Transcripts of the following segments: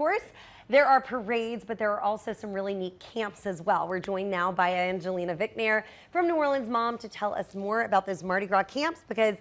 course, there are parades, but there are also some really neat camps as well. We're joined now by Angelina Vicknair from New Orleans Mom to tell us more about those Mardi Gras camps, because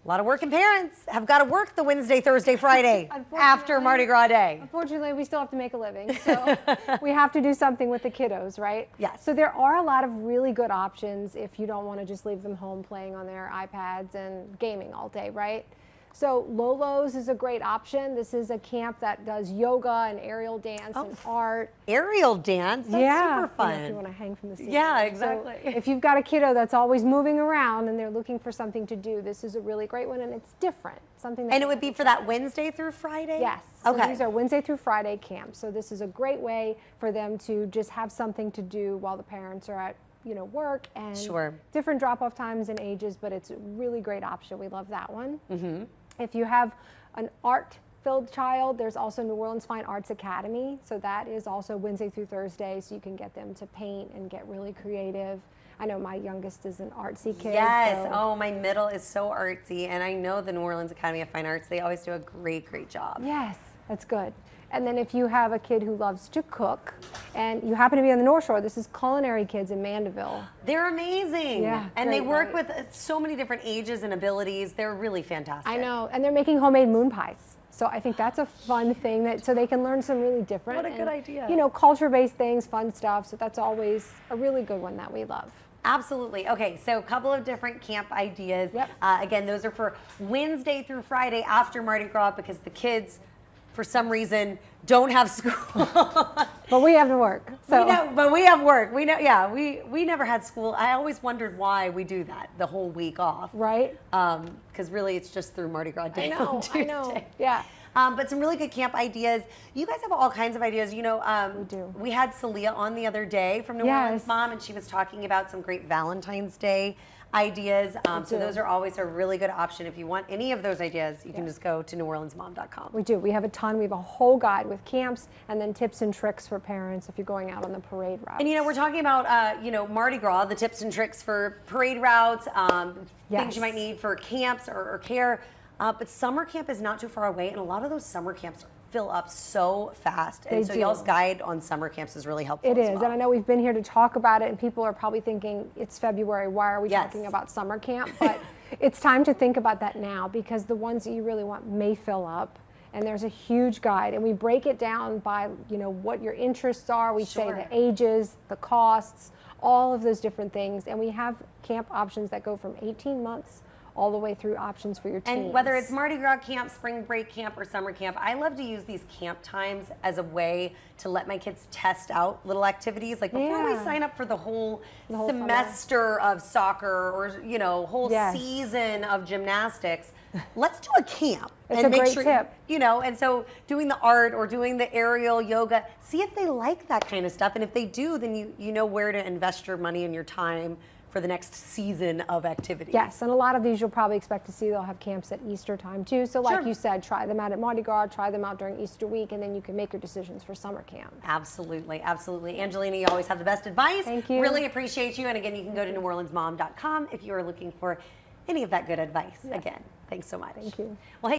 a lot of working parents have got to work the Wednesday, Thursday, Friday after Mardi Gras Day. Unfortunately, we still have to make a living, so we have to do something with the kiddos, right? Yes. So there are a lot of really good options if you don't want to just leave them home playing on their iPads and gaming all day, right? So Lolo's is a great option. This is a camp that does yoga and aerial dance and art. Aerial dance? That's super fun. If you want to hang from the ceiling. Yeah, exactly. So if you've got a kiddo that's always moving around and they're looking for something to do, this is a really great one, and it's different. And it would be for that Wednesday through Friday? Yes. Okay. So these are Wednesday through Friday camps. So this is a great way for them to just have something to do while the parents are at work, and different drop-off times and ages, but it's a really great option. We love that one. Mm-hmm. If you have an art-filled child, there's also New Orleans Fine Arts Academy. So that is also Wednesday through Thursday, so you can get them to paint and get really creative. I know my youngest is an artsy kid. Yes, so. Oh, my middle is so artsy, and I know the New Orleans Academy of Fine Arts, they always do a great, great job. Yes, that's good. And then if you have a kid who loves to cook, and you happen to be on the North Shore, this is Culinary Kids in Mandeville. They're amazing. Yeah, and they work with so many different ages and abilities. They're really fantastic. I know, and they're making homemade moon pies. So I think that's a fun thing, so they can learn some really different, what a good idea. Culture-based things, fun stuff. So that's always a really good one that we love. Absolutely. Okay, so a couple of different camp ideas. Yep. Again, those are for Wednesday through Friday after Mardi Gras, because the kids, for some reason, don't have school. But we have to work. So. But we have work. We know. Yeah, we never had school. I always wondered why we do that, the whole week off. Right. Because really, it's just through Mardi Gras Day on Tuesday. I know. Yeah. But some really good camp ideas. You guys have all kinds of ideas. We do. We had Celia on the other day from New Orleans Mom, and she was talking about some great Valentine's Day ideas. So those are always a really good option. If you want any of those ideas, you can just go to neworleansmom.com. We do. We have a ton. We have a whole guide with camps and then tips and tricks for parents if you're going out on the parade route. And we're talking about Mardi Gras, the tips and tricks for parade routes, things you might need for camps or care. But summer camp is not too far away, and a lot of those summer camps fill up so fast. And so y'all's guide on summer camps is really helpful. It is, and I know we've been here to talk about it, and people are probably thinking, it's February, why are we talking about summer camp? But it's time to think about that now, because the ones that you really want may fill up. And there's a huge guide, and we break it down by what your interests are. We say the ages, the costs, all of those different things, and we have camp options that go from 18 months all the way through options for your teens. And whether it's Mardi Gras camp, spring break camp, or summer camp, I love to use these camp times as a way to let my kids test out little activities. Like before we sign up for the whole semester of soccer or whole season of gymnastics, let's do a camp. It's a great tip. And so doing the art or doing the aerial yoga, see if they like that kind of stuff. And if they do, then you know where to invest your money and your time for the next season of activities. Yes, and a lot of these you'll probably expect to see. They'll have camps at Easter time too. So like you said, try them out at Mardi Gras, try them out during Easter week, and then you can make your decisions for summer camp. Absolutely, absolutely. Angelina, you always have the best advice. Thank you. Really appreciate you. And again, you can go to neworleansmom.com if you are looking for any of that good advice. Again, thanks so much. Thank you. Well, hey.